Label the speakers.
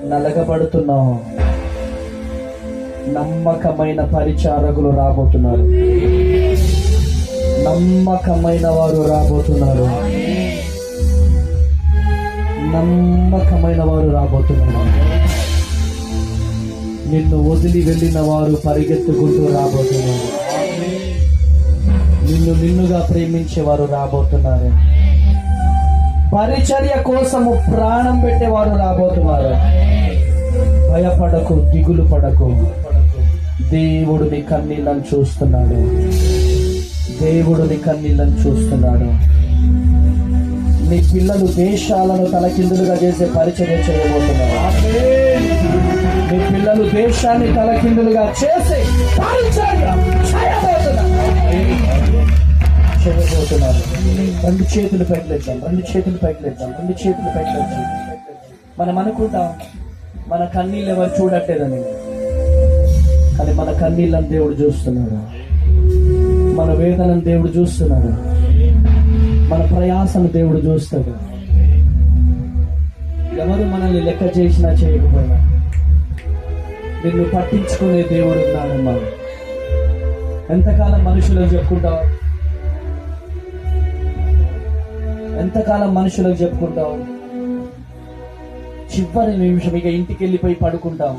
Speaker 1: నలగబడుతున్నావు. నమ్మకమైన పరిచారకులు రాబోతున్నారు. నమ్మకమైన వారు రాబోతున్నారు. నమ్మకమైన వారు రాబోతున్నారు. నిన్ను వదిలి వెళ్ళిన వారు పరిగెత్తుకుంటూ రాబోతున్నారు. నిన్నుగా ప్రేమించేవారు రాబోతున్నారు. పరిచర్య కోసము ప్రాణం పెట్టేవారు రాబోతున్నారు. భయపడకు, దిగులు పడకు. దేవుడు నీ కన్నీళ్ళను చూస్తున్నాడు. దేవుడు నీ కన్నీళ్ళను చూస్తున్నాడు. నీ పిల్లలు దేశాలను తలకిందులుగా చేసే పరిచర్య చేయబోతున్నారు. నీ పిల్లలు దేశాన్ని తలకిందులుగా చేసే పరిచర్య చేయబోతున్నారు. రెండు చేతులు పైకిలేద్దాం. మనం అనుకుంటాం మన కన్నీళ్ళు ఎవరు చూడట్లేదని, కానీ మన కన్నీళ్ళని దేవుడు చూస్తున్నాడు. మన వేదనను దేవుడు చూస్తున్నాడు. మన ప్రయాసను దేవుడు చూస్తాడు. ఎవరు మనల్ని లెక్క చేసినా చేయకపోయినా నిన్ను పట్టించుకునే దేవుడు ఉన్నాడమ్మా. ఎంతకాలం మనుషులకు చెప్పుకుంటావు? ఎంతకాలం మనుషులకు చెప్పుకుంటావు? చివరి నిమిషం ఇక ఇంటికి వెళ్ళిపోయి పడుకుంటావు.